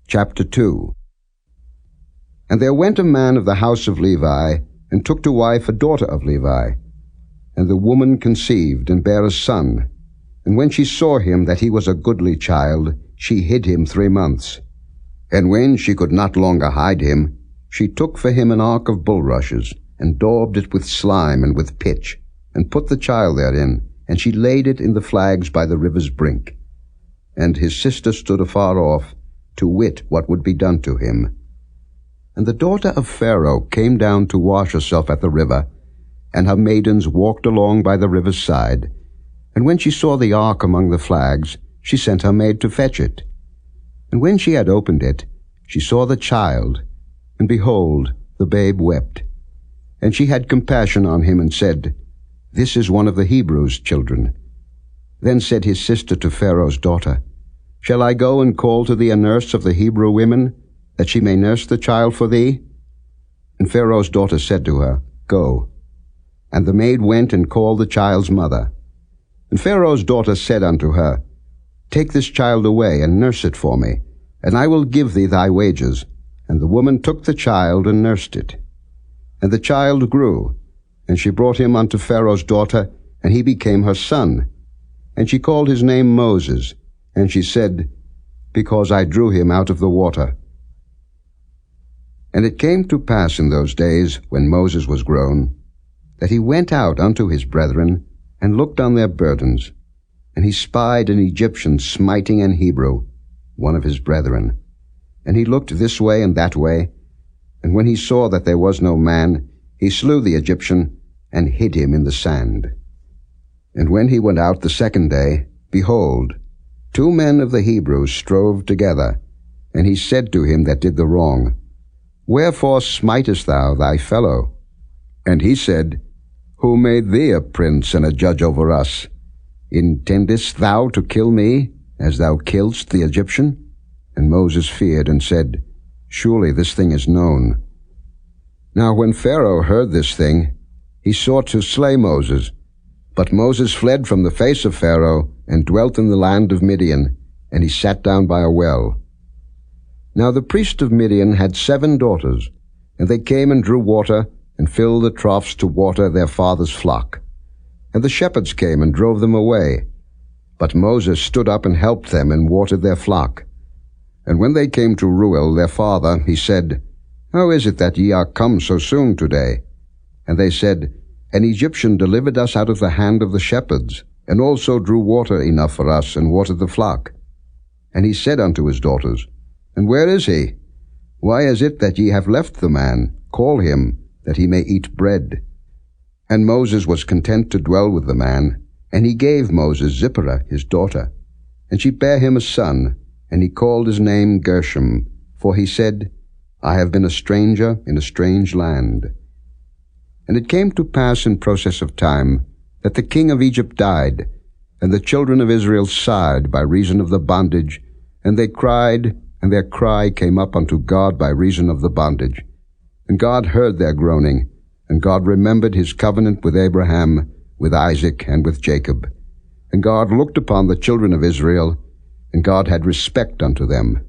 Chapter 2. And there went a man of the house of Levi, and took to wife a daughter of Levi. And the woman conceived, and bare a son. And when she saw him that he was a goodly child, she hid him 3 months. And when she could not longer hide him, she took for him an ark of bulrushes, and daubed it with slime and with pitch, and put the child therein, and she laid it in the flags by the river's brink. And his sister stood afar off, to wit what would be done to him. And the daughter of Pharaoh came down to wash herself at the river, and her maidens walked along by the river's side. And when she saw the ark among the flags, she sent her maid to fetch it. And when she had opened it, she saw the child, and behold, the babe wept. And she had compassion on him, and said, This is one of the Hebrews' children. Then said his sister to Pharaoh's daughter, Shall I go and call to thee a nurse of the Hebrew women, that she may nurse the child for thee? And Pharaoh's daughter said to her, Go. And the maid went and called the child's mother. And Pharaoh's daughter said unto her, Take this child away, and nurse it for me, and I will give thee thy wages. And the woman took the child, and nursed it. And the child grew, and she brought him unto Pharaoh's daughter, and he became her son. And she called his name Moses, and she said, Because I drew him out of the water. And it came to pass in those days, when Moses was grown, that he went out unto his brethren, and looked on their burdens. And he spied an Egyptian smiting an Hebrew, one of his brethren. And he looked this way and that way, and when he saw that there was no man, he slew the Egyptian, and hid him in the sand. And when he went out the second day, behold, 2 men of the Hebrews strove together. And he said to him that did the wrong, Wherefore smitest thou thy fellow? And he said, Who made thee a prince and a judge over us? Intendest thou to kill me, as thou killedst the Egyptian? And Moses feared, and said, Surely this thing is known. Now when Pharaoh heard this thing, he sought to slay Moses. But Moses fled from the face of Pharaoh, and dwelt in the land of Midian, and he sat down by a well. Now the priest of Midian had 7 daughters, and they came and drew water, and filled the troughs to water their father's flock. And the shepherds came and drove them away. But Moses stood up and helped them, and watered their flock. And when they came to Reuel their father, he said, How is it that ye are come so soon today? And they said, An Egyptian delivered us out of the hand of the shepherds, and also drew water enough for us, and watered the flock. And he said unto his daughters, And where is he? Why is it that ye have left the man? Call him, that he may eat bread. And Moses was content to dwell with the man, and he gave Moses Zipporah his daughter. And she bare him a son, and he called his name Gershom, for he said, I have been a stranger in a strange land. And it came to pass in process of time, that the king of Egypt died, and the children of Israel sighed by reason of the bondage, and they cried, and their cry came up unto God by reason of the bondage. And God heard their groaning, and God remembered his covenant with Abraham, with Isaac, and with Jacob. And God looked upon the children of Israel, and God had respect unto them.